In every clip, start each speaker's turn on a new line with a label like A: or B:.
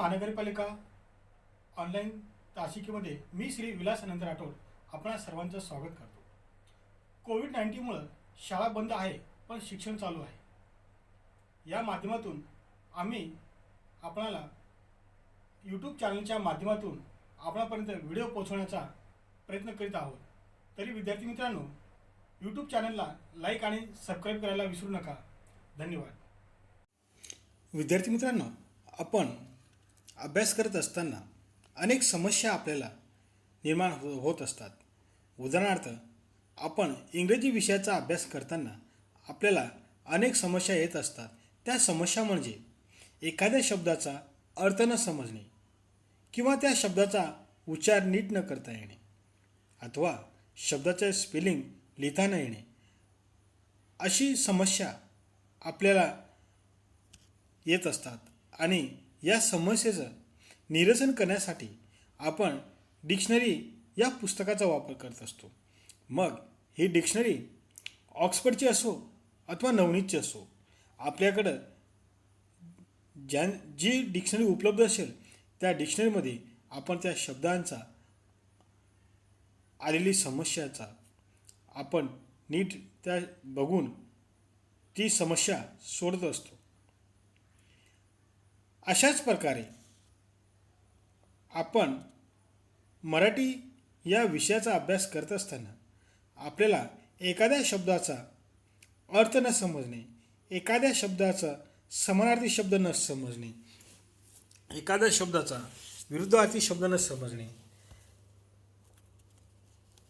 A: महानगरपालिका ऑनलाईन तासिकेमध्ये मी श्री विलास अनंत राठोड आपणा सर्वांचं स्वागत करतो. कोविड-19मुळे शाळा बंद आहे, पण शिक्षण चालू आहे. या माध्यमातून आम्ही आपणाला यूट्यूब चॅनलच्या माध्यमातून आपणापर्यंत व्हिडिओ पोहोचवण्याचा प्रयत्न करीत आहोत. तरी विद्यार्थी मित्रांनो, यूट्यूब चॅनलला लाईक आणि सबस्क्राईब करायला विसरू नका. धन्यवाद. विद्यार्थी मित्रांनो, आपण अभ्यास करत असताना अनेक समस्या आपल्याला निर्माण होत असतात. उदाहरणार्थ, आपण इंग्रजी विषयाचा अभ्यास करताना आपल्याला अनेक समस्या येत असतात. त्या समस्या म्हणजे एखाद्या शब्दाचा अर्थ न समजणे किंवा त्या शब्दाचा उच्चार नीट न करता येणे अथवा शब्दाचे स्पेलिंग लिहिता न येणे. अशी समस्या आपल्याला येत असतात आणि या समस्येचं निरसन करण्यासाठी आपण डिक्शनरी या पुस्तकाचा वापर करत असतो. मग ही डिक्शनरी ऑक्सफर्डची असो अथवा नवनीतची असो, आपल्याकडं जी डिक्शनरी उपलब्ध असेल त्या डिक्शनरीमध्ये आपण त्या शब्दांचा आलेली समस्याचा आपण नीट त्या बघून ती समस्या सोडत असतो. अशाच प्रकारे आपण मराठी या विषयाचा अभ्यास करत असताना आपल्याला एखाद्या शब्दाचा अर्थ न समजणे, एखाद्या शब्दाचा समानार्थी शब्द न समजणे, एखाद्या शब्दाचा विरुद्धार्थी शब्द न समजणे,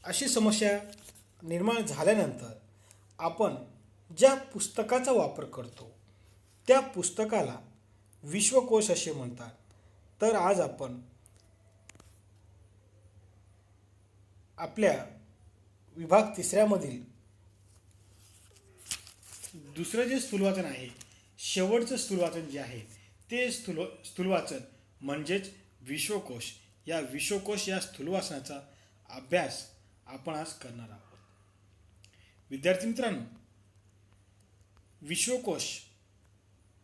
A: अशी समस्या निर्माण झाल्यानंतर आपण ज्या पुस्तकाचा वापर करतो त्या पुस्तकाला विश्वकोश असे म्हणतात. तर आज आपण आपल्या विभाग 3 मधील दुसरं जे स्थूलवाचन आहे, शेवटचं स्थूलवाचन जे आहे ते स्थूलवाचन म्हणजेच विश्वकोश. या विश्वकोश या स्थूलवाचनाचा अभ्यास आपण आज करणार आहोत. विद्यार्थी मित्रांनो, विश्वकोश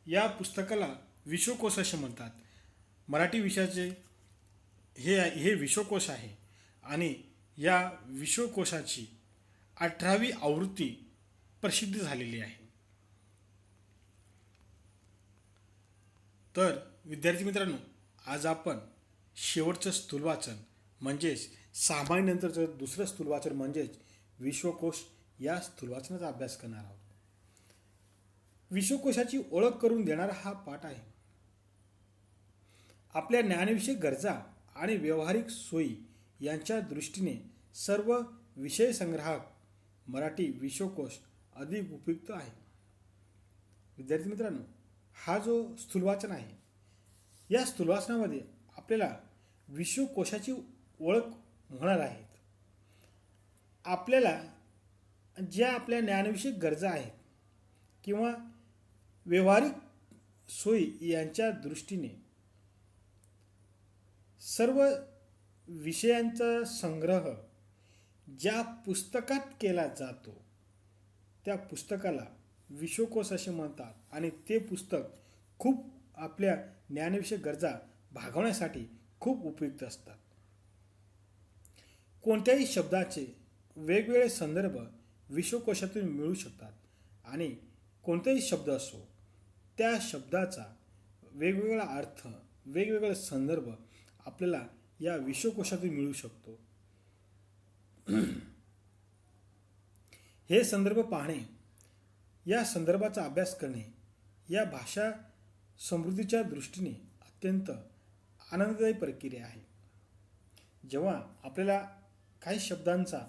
A: या विश्वकोश असे म्हणतात. मराठी विषयाचे हे विश्वकोश आहे आणि या विश्वकोशाची 18वी आवृत्ती प्रसिद्ध झालेली आहे. तर विद्यार्थी मित्रांनो, आज आपण शेवटचं स्थूलवाचन म्हणजेच सामान्यनंतरचं दुसरं स्थूलवाचन म्हणजेच विश्वकोश या स्थूलवाचनाचा अभ्यास करणार आहोत. विश्वकोशाची ओळख करून देणारा हा पाठ आहे. आपल्या ज्ञानविषयक गरजा आणि व्यावहारिक सोयी यांच्या दृष्टीने सर्व विषय संग्राहक मराठी विश्वकोश अधिक उपयुक्त आहे. विद्यार्थी मित्रांनो, हा जो स्थूलवाचन आहे या स्थूलवाचनामध्ये आपल्याला विश्वकोशाची ओळख होणार आहेत. आपल्याला ज्या आपल्या ज्ञानविषयक गरजा आहेत किंवा व्यावहारिक सोयी यांच्या दृष्टीने सर्व विषयांचा संग्रह ज्या पुस्तकात केला जातो त्या पुस्तकाला विश्वकोश असे म्हणतात आणि ते पुस्तक खूप आपल्या ज्ञानविषयक गरजा भागवण्यासाठी खूप उपयुक्त असतात. कोणत्याही शब्दाचे वेगवेगळे संदर्भ विश्वकोशातून मिळू शकतात आणि कोणताही शब्द असो त्या शब्दाचा वेगवेगळा अर्थ, वेगवेगळे संदर्भ आपल्याला या विश्वकोशातून मिळू शकतो. हे संदर्भ पाहणे, या संदर्भाचा अभ्यास करणे या भाषा समृद्धीच्या दृष्टीने अत्यंत आनंददायी प्रक्रिया आहे. जेव्हा आपल्याला काही शब्दांचा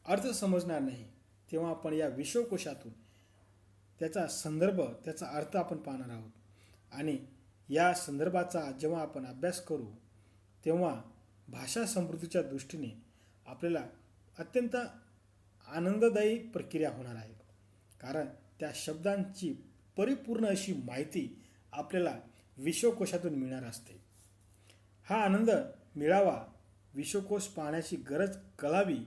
A: अर्थ समजणार नाही तेव्हा आपण या विश्वकोशातून त्याचा संदर्भ, त्याचा अर्थ आपण पाहणार आहोत आणि या संदर्भाचा जेव्हा आपण अभ्यास करू तेव्हा भाषा समृद्धीच्या दृष्टीने आपल्याला अत्यंत आनंददायी प्रक्रिया होणार आहे. कारण त्या शब्दांची परिपूर्ण अशी माहिती आपल्याला विश्वकोशातून मिळणार असते. हा आनंद मिळावा, विश्वकोश पाहण्याची गरज कळावी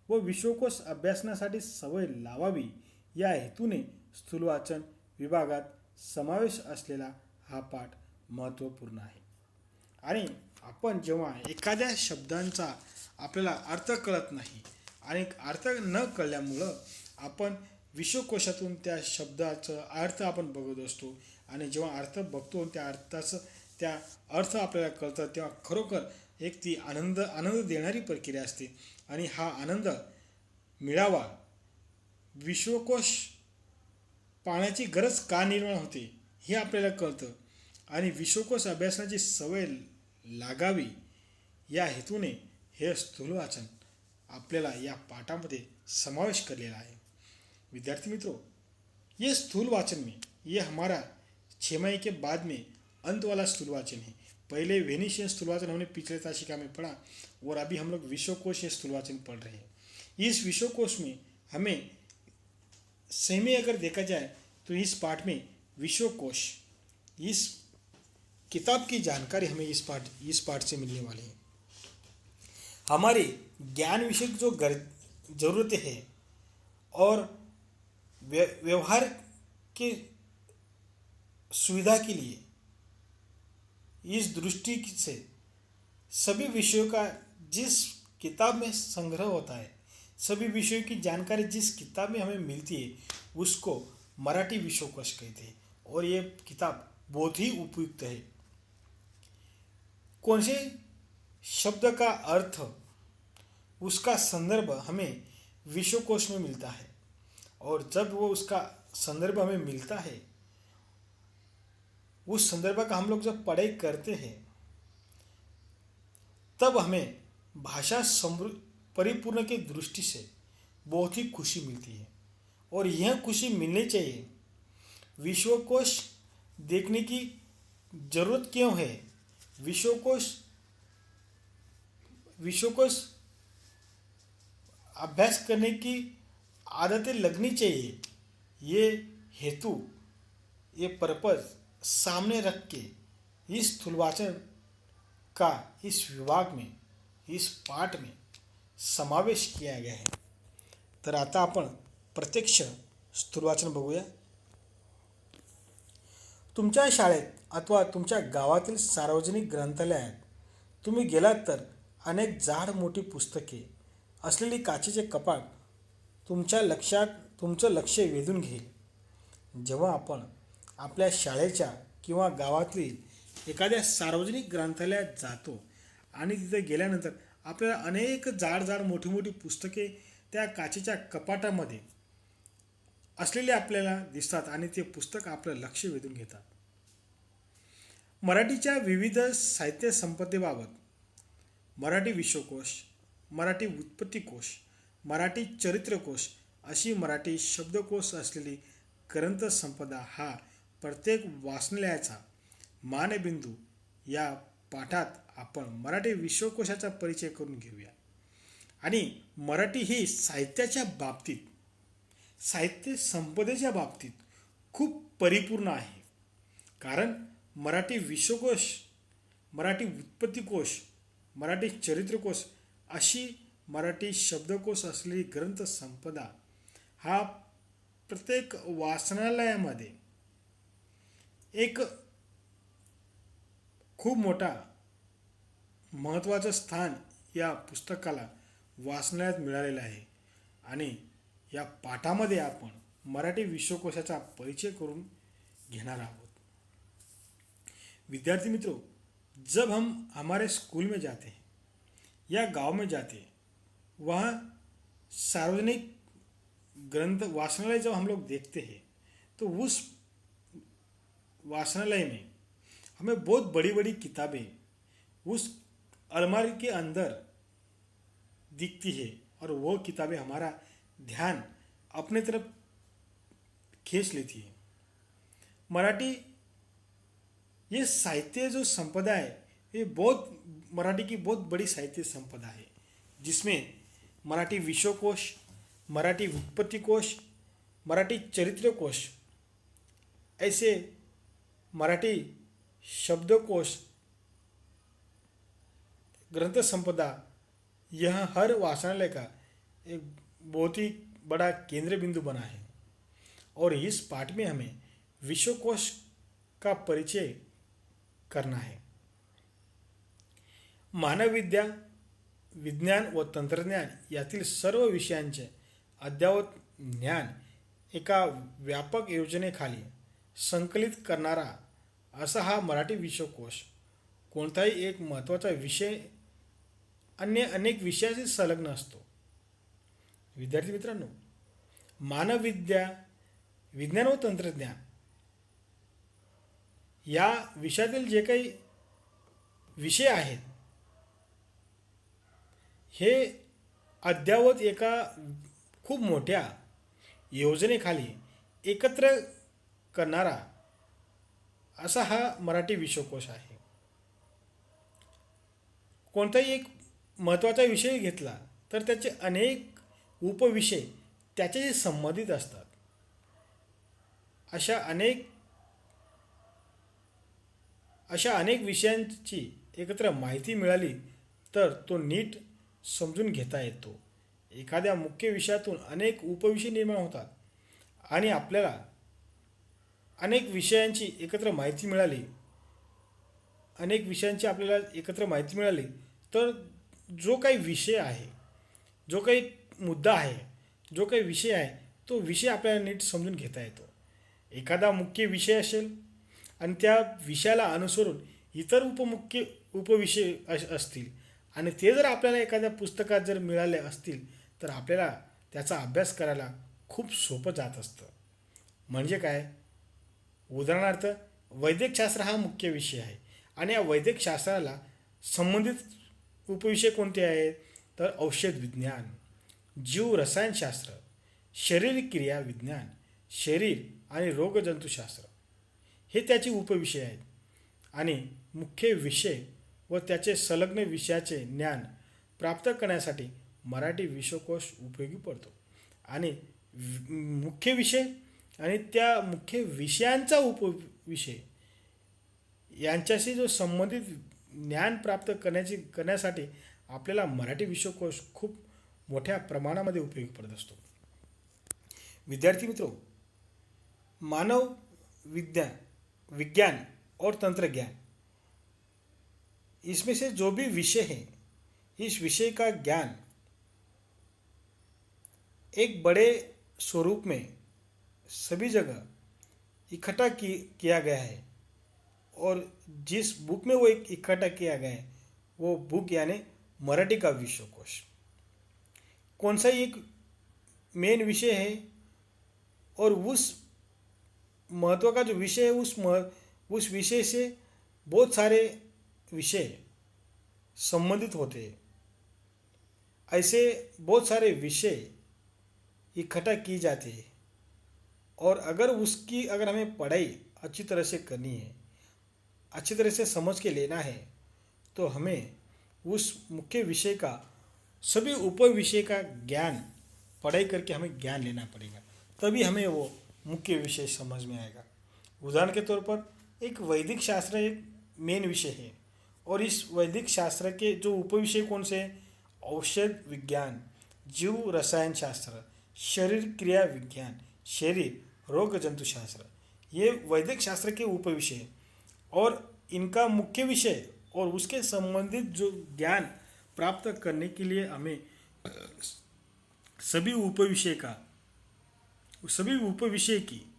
A: व विश्वकोश अभ्यासनासाठी सवय लावावी या हेतूने स्थूलवाचन विभागात समावेश असलेला हा पाठ महत्त्वपूर्ण आहे. आणि आपण जेव्हा एखाद्या शब्दांचा आपल्याला अर्थ कळत नाही आणि अर्थ न कळल्यामुळं आपण विश्वकोशातून त्या शब्दाचा अर्थ आपण बघत असतो आणि जेव्हा अर्थ बघतो त्या अर्थ आपल्याला कळतं तेव्हा खरोखर एक ती आनंद देणारी प्रक्रिया असते. आणि हा आनंद मिळावा, विश्वकोश पाहण्याची गरज का निर्माण होते हे आपल्याला कळतं आणि विश्वकोश अभ्यासाची सवय लागावी या हेतूने हे स्थूल वाचन आपल्याला या पाठामध्ये समावेश करलेला है. विद्यार्थी मित्रों, ये स्थूल वाचन में ये हमारा 6 के बाद में अंत वाला स्थूल वाचन है. पहले वेनिशियन स्थूल वाचन हमने पिछले ताशिका में पढ़ा और अभी हम लोग विश्वकोश ये स्थूल वाचन पढ़ रहे हैं. इस विश्वकोश में हमें सही में अगर देखा जाए तो इस पाठ में विश्वकोश, इस किताब की जानकारी हमें इस पाठ से मिलने वाली है. हमारे ज्ञान विषय जो जरूरतें हैं और व्यवहार की सुविधा के लिए इस दृष्टि से सभी विषयों का जिस किताब में संग्रह होता है, सभी विषयों की जानकारी जिस किताब में हमें मिलती है उसको मराठी विश्वकोश कहते हैं. और ये किताब बहुत ही उपयुक्त है. कौन से शब्द का अर्थ, उसका संदर्भ हमें विश्वकोश में मिलता है और जब वो उसका संदर्भ हमें मिलता है, उस संदर्भ का हम लोग जब पढ़ाई करते हैं तब हमें भाषा परिपूर्ण की दृष्टि से बहुत ही खुशी मिलती है. और यह खुशी मिलनी चाहिए. विश्वकोश देखने की जरूरत क्यों है? विश्वकोश अभ्यास करने की आदतें लगनी चाहिए. ये हेतु, ये पर्पज सामने रख के इस स्थूलवाचन का इस विभाग में, इस पाठ में समावेश किया गया है. तर आता आपण प्रत्यक्ष स्थूलवाचन बघूया. तुमच्या शाळेत अथवा तुमच्या गावातील सार्वजनिक ग्रंथालयात तुम्ही गेलात तर अनेक जाड मोठी पुस्तके असलेली काचेचे कपाट तुमचं लक्ष वेधून घेईल. जेव्हा आपण आपल्या शाळेच्या किंवा गावातील एखाद्या सार्वजनिक ग्रंथालयात जातो आणि तिथे गेल्यानंतर आपल्याला अनेक जाड मोठी पुस्तके त्या काचेच्या कपाटामध्ये असलेले आपल्याला दिसतात आणि ते पुस्तक आपलं लक्ष वेधून घेतात. मराठीच्या विविध साहित्य संपदेबाबत मराठी विश्वकोश, मराठी व्युत्पत्तिकोश, मराठी चरित्रकोश अशी मराठी शब्दकोश असलेली ग्रंथसंपदा हा प्रत्येक वाचनालयाचा मानबिंदू. या पाठात आपण मराठी विश्वकोशाचा परिचय करून घेऊया. आणि मराठी ही साहित्याच्या बाबतीत, साहित्य संपदेच्या बाबतीत खूप परिपूर्ण आहे. कारण मराठी विश्वकोश, मराठी व्युत्पत्तिकोश, मराठी चरित्रकोश अशी मराठी शब्दकोश असलेली ग्रंथसंपदा हा प्रत्येक वाचनालयामध्ये एक खूप मोठा महत्त्वाचं स्थान या पुस्तकाला वाचनालयात मिळालेलं आहे. आणि या पाठामध्ये आपण मराठी विश्वकोशाचा परिचय करून घेणार आहोत. विद्यार्थी मित्रों, जब हम हमारे स्कूल में जाते हैं या गांव में जाते हैं, वहाँ सार्वजनिक ग्रंथ वाचनालय जब हम लोग देखते हैं तो उस वाचनालय में हमें बहुत बड़ी बड़ी किताबें उस अलमारी के अंदर दिखती है और वो किताबें हमारा ध्यान अपने तरफ खींच लेती है. मराठी ये साहित्य जो संपदा है, ये मराठी की बहुत बड़ी साहित्य संपदा है जिसमें मराठी विश्वकोश, मराठी व्युत्पत्तिकोश, मराठी चरित्रकोश ऐसे मराठी शब्दकोश ग्रंथ संपदा, यह हर वाचनालय का एक बहुत ही बड़ा केंद्र बिंदु बना है. और इस पाठ में हमें विश्वकोश का परिचय करणं आहे. मानवविद्या, विज्ञान व तंत्रज्ञान यातील सर्व विषयांचे अद्ययावत ज्ञान एका व्यापक योजनेखाली संकलित करणारा असा हा मराठी विश्वकोश कोणताही एक महत्त्वाचा विषय अन्य अनेक विषयाशी संलग्न असतो. विद्यार्थी मित्रांनो, मानवविद्या, विज्ञान व तंत्रज्ञान या विषयातील जे काही विषय आहेत हे अद्ययावत एका खूप मोठ्या योजनेखाली एकत्र करणारा असा हा मराठी विश्वकोश आहे. कोणताही एक महत्त्वाचा विषय घेतला तर त्याचे अनेक उपविषय त्याच्याशी संबंधित असतात. अशा अनेक विषयांची एकत्र माहिती मिळाली तर तो नीट समजून घेता येतो. एखाद्या मुख्य विषयातून अनेक उपविषय निर्माण होतात आणि आपल्याला अनेक विषयांची एकत्र माहिती मिळाली तर जो काही विषय आहे, जो काही मुद्दा आहे, जो काही विषय आहे तो विषय आपल्याला नीट समजून घेता येतो. एखादा मुख्य विषय असेल आणि त्या विषयाला अनुसरून इतर उपमुख्य उपविषय असतील आणि ते जर आपल्याला एखाद्या पुस्तकात जर मिळाले असतील तर आपल्याला त्याचा अभ्यास करायला खूप सोपं जात असतं. म्हणजे काय, उदाहरणार्थ वैद्यकशास्त्र हा मुख्य विषय आहे आणि या वैद्यकशास्त्राला संबंधित उपविषय कोणते आहेत तर औषध विज्ञान, जीव रसायनशास्त्र, शरीरक्रिया विज्ञान, शरीर आणि रोगजंतुशास्त्र हे त्याचे उपविषय आहेत. आणि मुख्य विषय व त्याचे संलग्न विषयाचे ज्ञान प्राप्त करण्यासाठी मराठी विश्वकोश उपयोगी पडतो. आणि मुख्य विषय आणि त्या मुख्य विषयांचा उपविषय यांच्याशी जो संबंधित ज्ञान प्राप्त करण्यासाठी आपल्याला मराठी विश्वकोश खूप मोठ्या प्रमाणामध्ये उपयोगी पडत असतो. विद्यार्थी मित्रों, मानव विज्ञान और तंत्रज्ञान, इसमें से जो भी विषय है, इस विषय का ज्ञान एक बड़े स्वरूप में सभी जगह इकट्ठा किया गया है और जिस बुक में वो इकट्ठा किया गया है वो बुक यानी मराठी का विश्वकोश. कौन सा एक मेन विषय है और उस महत्व का जो विषय है उस विषय से बहुत सारे विषय संबंधित होते हैं. ऐसे बहुत सारे विषय इकट्ठा की जाती है और अगर हमें पढ़ाई अच्छी तरह से करनी है, अच्छी तरह से समझ के लेना है तो हमें उस मुख्य विषय का सभी उप विषय का ज्ञान पढ़ाई करके हमें ज्ञान लेना पड़ेगा, तभी हमें वो मुख्य विषय समझ में आएगा. उदाहरण के तौर पर एक वैदिक शास्त्र एक मेन विषय है और इस वैदिक शास्त्र के जो उपविषय कौन से हैं, औषध विज्ञान, जीव रसायन शास्त्र, शरीर क्रिया विज्ञान, शरीर रोग जंतुशास्त्र, ये वैदिक शास्त्र के उपविषय और इनका मुख्य विषय और उसके संबंधित जो ज्ञान प्राप्त करने के लिए हमें सभी उपविषय की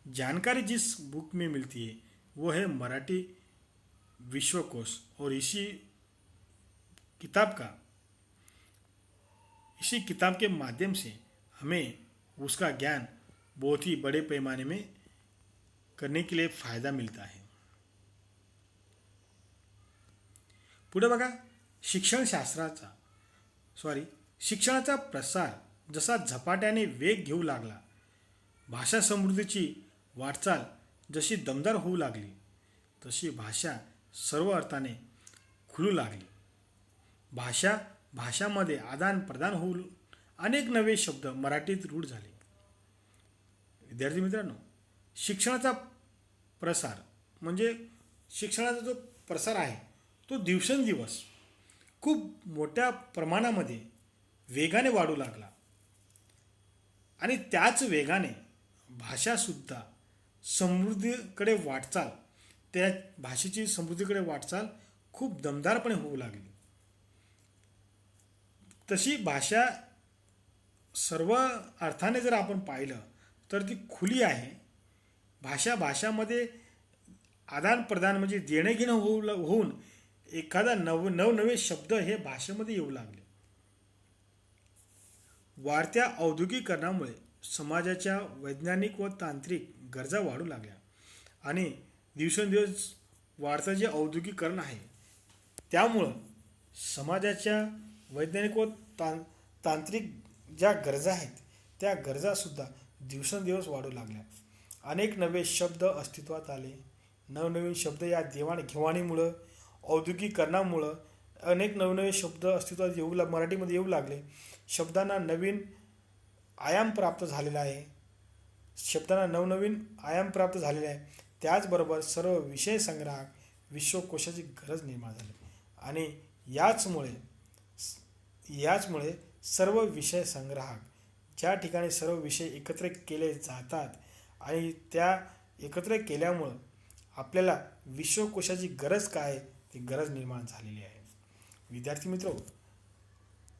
A: जानकारी जिस बुक में मिलती है वो है मराठी विश्वकोश. और इसी किताब के माध्यम से हमें उसका ज्ञान बहुत ही बड़े पैमाने में करने के लिए फ़ायदा मिलता है. पुढे बघा, शिक्षणाचा प्रसार जसा झपाट्याने वेग घेऊ लागला, भाषा समृद्धीची वाटचाल जशी दमदार होऊ लागली, तशी भाषा सर्व अर्थाने खुलू लागली. भाषामध्ये आदान प्रदान होऊन अनेक नवे शब्द मराठीत रूढ झाले. विद्यार्थी मित्रांनो, शिक्षणाचा प्रसार म्हणजे शिक्षणाचा जो प्रसार आहे तो दिवसेंदिवस खूप मोठ्या प्रमाणामध्ये वेगाने वाढू लागला आणि त्याच वेगाने भाषासुद्धा समृद्धीकडे वाटचाल त्या भाषेची समृद्धीकडे वाटचाल खूप दमदारपणे होऊ लागली. तशी भाषा सर्व अर्थाने जर आपण पाहिलं तर ती खुली आहे. भाषामध्ये आदानप्रदान म्हणजे देणंघेणं होऊन एखादा नवनवे शब्द हे भाषेमध्ये येऊ लागले. वाढत्या औद्योगिकीकरणामुळे समाजाच्या वैज्ञानिक व तांत्रिक गरजा वाढू लागल्या आणि दिवसेंदिवस वाढतं जे औद्योगिकीकरण आहे त्यामुळं समाजाच्या वैज्ञानिक व तांत्रिक ज्या गरजा आहेत त्या गरजासुद्धा दिवसेंदिवस वाढू लागल्या. अनेक नवे शब्द अस्तित्वात आले. नवनवीन शब्द या देवाणघेवाणीमुळं औद्योगिकीकरणामुळं अनेक नवनवे शब्द अस्तित्वात मराठीमध्ये येऊ लागले. शब्दांना नवीन आयाम प्राप्त झालेला आहे. त्याचबरोबर सर्व विषय संग्रह विश्वकोशाची गरज निर्माण झाली आणि याचमुळे सर्व विषय संग्राहक ज्या ठिकाणी सर्व विषय एकत्र केले जातात आणि त्या एकत्र केल्यामुळं आपल्याला विश्वकोशाची गरज काय ती गरज निर्माण झालेली आहे. विद्यार्थी मित्रों,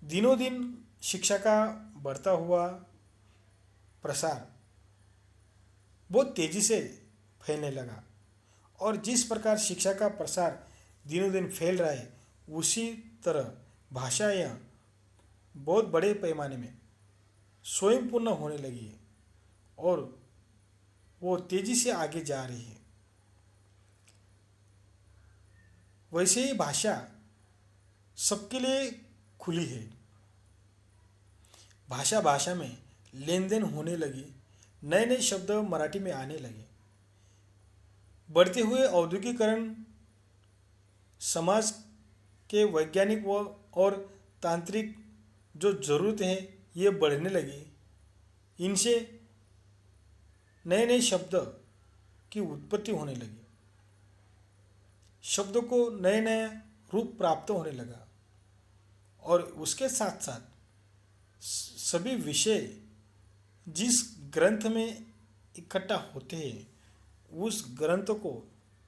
A: दिनोदिन शिक्षा का बढ़ता हुआ प्रसार बहुत तेज़ी से फैलने लगा और जिस प्रकार शिक्षा का प्रसार दिनों दिन फैल रहा है उसी तरह भाषाएं बहुत बड़े पैमाने में स्वयंपूर्ण होने लगी है और वो तेज़ी से आगे जा रही है. वैसे ही भाषा सबके लिए खुली है. भाषा में लेन देन होने लगी. नए नए शब्द मराठी में आने लगे. बढ़ते हुए औद्योगिकीकरण समाज के वैज्ञानिक और तांत्रिक जो ज़रूरतें हैं ये बढ़ने लगी. इनसे नए नए शब्द की उत्पत्ति होने लगी. शब्दों को नए नए रूप प्राप्त होने लगा और उसके साथ साथ सभी विषय जिस ग्रंथ में इकट्ठा होते हैं उस ग्रंथ को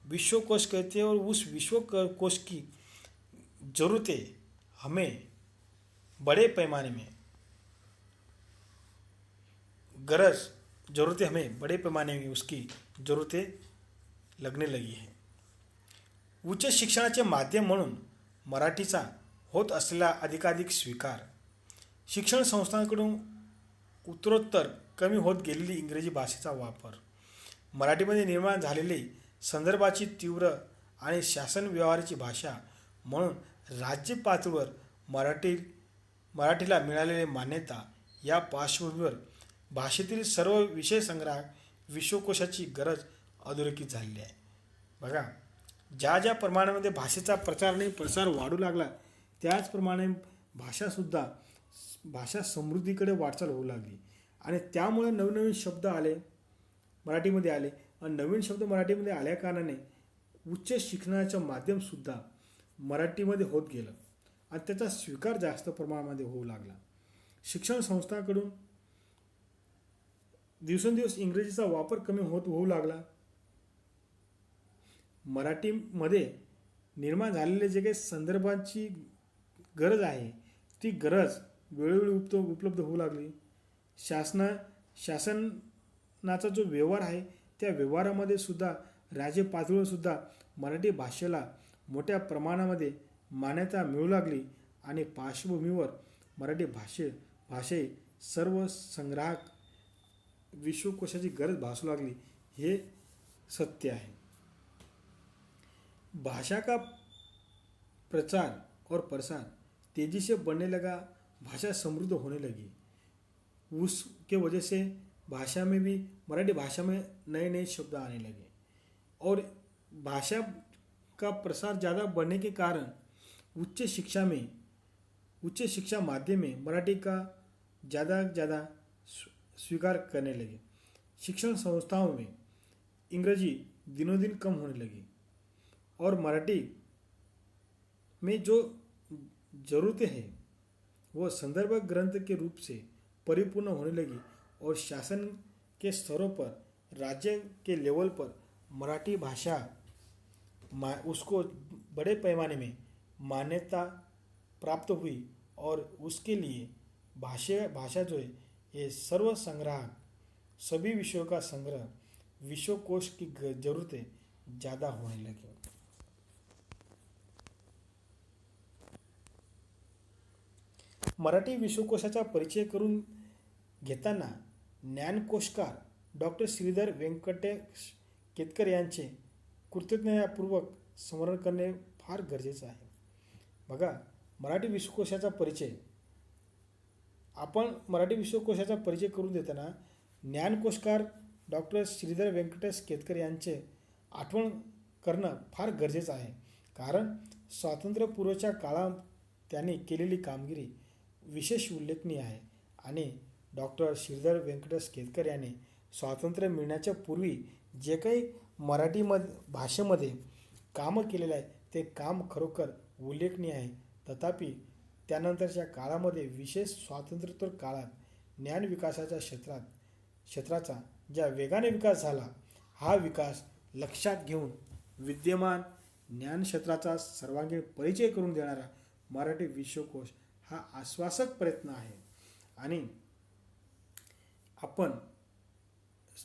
A: विश्वकोश कहते हैं और उस विश्वकोश की ज़रूरतें हमें बड़े पैमाने में उसकी ज़रूरतें लगने लगी है. उच्च शिक्षणाचे माध्यम म्हणून मराठीचा होत असलेला अधिकाधिक स्वीकार, शिक्षण संस्थांकडून उत्तरोत्तर कमी होत गेलेली इंग्रजी भाषेचा वापर, मराठीमध्ये निर्माण झालेली संदर्भाची तीव्र आणि शासन व्यवहाराची भाषा म्हणून राज्य पातळीवर मराठीला मिळालेली मान्यता या पार्श्वभूमीवर भाषेतील सर्व विषय संग्रह विश्वकोशाची गरज अधोरेखित झालेली आहे. बघा, ज्या प्रमाणामध्ये भाषेचा प्रचार आणि प्रसार वाढू लागला त्याचप्रमाणे भाषा समृद्धीकडे वाटचाल होऊ लागली आणि त्यामुळे नवनवीन शब्द मराठीमध्ये आले आणि नवीन शब्द मराठीमध्ये आल्या कारणाने उच्च शिक्षणाचं माध्यमसुद्धा मराठीमध्ये होत गेलं आणि त्याचा स्वीकार जास्त प्रमाणामध्ये होऊ लागला. शिक्षण संस्थांकडून दिवसेंदिवस इंग्रजीचा वापर कमी होऊ लागला. मराठीमध्ये निर्माण झालेले जे काही संदर्भांची गरज आहे ती गरज वेळोवेळी उपलब्ध होऊ लागली. शासनाचा जो व्यवहार आहे त्या व्यवहारामध्ये सुद्धा राज्य पातळीवर सुद्धा मराठी भाषेला मोठ्या प्रमाणामध्ये मान्यता मिळू लागली आणि पार्श्वभूमीवर मराठी भाषे सर्व संग्राहक विश्वकोशाची गरज भासू लागली. हे सत्य आहे. भाषा का प्रचार और प्रसार तेजी से बढ़ने लगा. भाषा समृद्ध होने लगी. उसके वजह से मराठी भाषा में नए नए शब्द आने लगे और भाषा का प्रसार ज़्यादा बढ़ने के कारण उच्च शिक्षा माध्यम में मराठी का ज़्यादा स्वीकार करने लगे. शिक्षण संस्थाओं में इंग्रजी दिनों दिन कम होने लगी और मराठी में जो ज़रूरतें हैं वो संदर्भ ग्रंथ के रूप से परिपूर्ण होने लगी और शासन के स्तरों पर, राज्य के लेवल पर मराठी भाषा
B: उसको बड़े पैमाने में मान्यता प्राप्त हुई और उसके लिए भाषा जो है ये सर्व संग्रह सभी विषयों का संग्रह विश्वकोश की ज़रूरतें ज़्यादा होने लगी। मराठी विश्वकोशाचा परिचय करून घेताना ज्ञानकोशकार डॉक्टर श्रीधर व्यंकटेश केतकर यांचे कृतज्ञतापूर्वक स्मरण करणे फार गरजेचं आहे। बघा, मराठी विश्वकोशाचा परिचय आपण मराठी विश्वकोशाचा परिचय करून देताना ज्ञानकोशकार डॉक्टर श्रीधर व्यंकटेश केतकर यांचे आठवण करणं फार गरजेचं आहे, कारण स्वातंत्र्यपूर्वच्या काळात त्यांनी केलेली कामगिरी विशेष उल्लेखनीय आहे आणि डॉक्टर श्रीधर व्यंकटेश केतकर यांनी स्वातंत्र्य मिळण्याच्या पूर्वी जे काही भाषेमध्ये कामं केलेलं आहे ते काम खरोखर उल्लेखनीय आहे। तथापि त्यानंतरच्या काळामध्ये विशेष स्वातंत्र्योत्तर काळात ज्ञान विकासाच्या क्षेत्राचा ज्या वेगाने विकास झाला, हा विकास लक्षात घेऊन विद्यमान ज्ञानक्षेत्राचा सर्वांगीण परिचय करून देणारा मराठी विश्वकोश हा आश्वासक प्रयत्न आहे। आणि आपण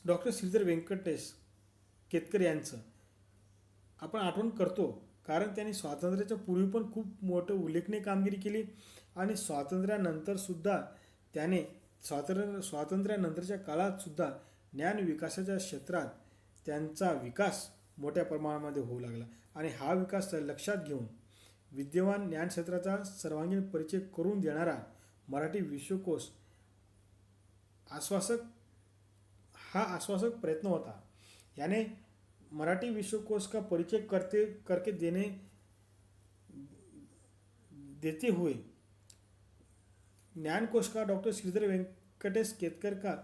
B: डॉक्टर श्रीधर व्यंकटेश केतकर यांचं आपण आठवण करतो, कारण त्यांनी स्वातंत्र्याच्या पूर्वी पण खूप मोठं उल्लेखनीय कामगिरी केली आणि स्वातंत्र्यानंतरसुद्धा त्याने स्वातंत्र्यानंतरच्या काळातसुद्धा ज्ञान विकासाच्या क्षेत्रात त्यांचा विकास मोठ्या प्रमाणामध्ये होऊ लागला आणि हा विकास लक्षात घेऊन विद्यमान ज्ञानक्षेत्राचा सर्वांगीण परिचय करून देणारा मराठी विश्वकोश आश्वासक प्रयत्न होता। याने मराठी विश्वकोश का परिचय करके देते हुए ज्ञानकोशकार डॉक्टर श्रीधर वेंकटेश केतकर का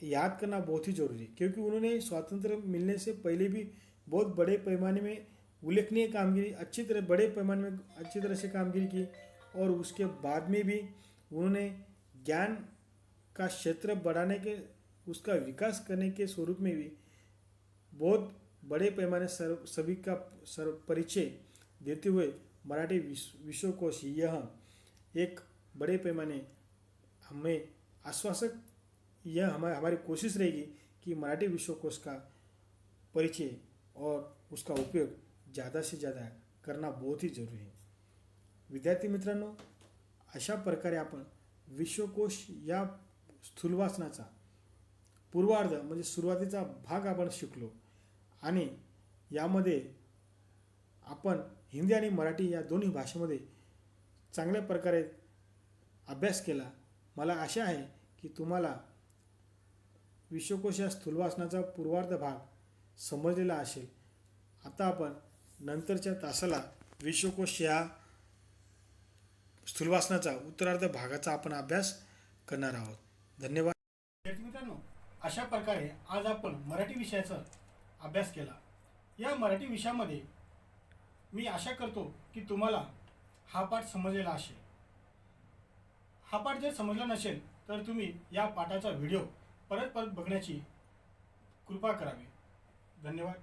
B: याद करना बहुत ही जरूरी है, क्योंकि उन्होंने स्वातंत्र्य मिलने से पहले भी बहुत बड़े पैमाने में उल्लेखनीय कामगिरी बड़े पैमाने में अच्छी तरह से कामगिरी की और उसके बाद में भी उन्होंने ज्ञान का क्षेत्र बढ़ाने के उसका विकास करने के स्वरूप में भी बहुत बड़े पैमाने सभी का परिचय देते हुए मराठी विश्वकोश यह एक बड़े पैमाने हमें आश्वासक यह हमारी कोशिश रहेगी कि मराठी विश्वकोश का परिचय और उसका उपयोग ज़्यादा से ज़्यादा करना बहुत ही जरूरी है। विद्यार्थी मित्रांनो, अशा प्रकारे आपण विश्वकोश या स्थूल वाचनाचा पूर्वार्ध म्हणजे सुरुवातीचा भाग आपण शिकलो आणि यामध्ये आपण हिंदी आणि मराठी या दोन्ही भाषेमध्ये चांगल्या प्रकारे अभ्यास केला। मला आशा आहे की तुम्हाला विश्वकोश या स्थूल वाचनाचा पूर्वार्ध भाग समजलेला असेल। आता आपण नंतरच्या तासाला विश्वकोश या स्थूल वाचनाचा उत्तरार्ध भागाचा आपण अभ्यास करणार आहोत। धन्यवाद।
A: विद्यार्थी मित्रांनो, अशा प्रकारे आज आपण मराठी विषयाचा अभ्यास केला। या मराठी विषयामध्ये मी आशा करतो की तुम्हाला हा पाठ समजलेला असेल। हा पाठ जर समजला नसेल तर तुम्ही या पाठाचा व्हिडिओ परत बघण्याची कृपा करावी। धन्यवाद।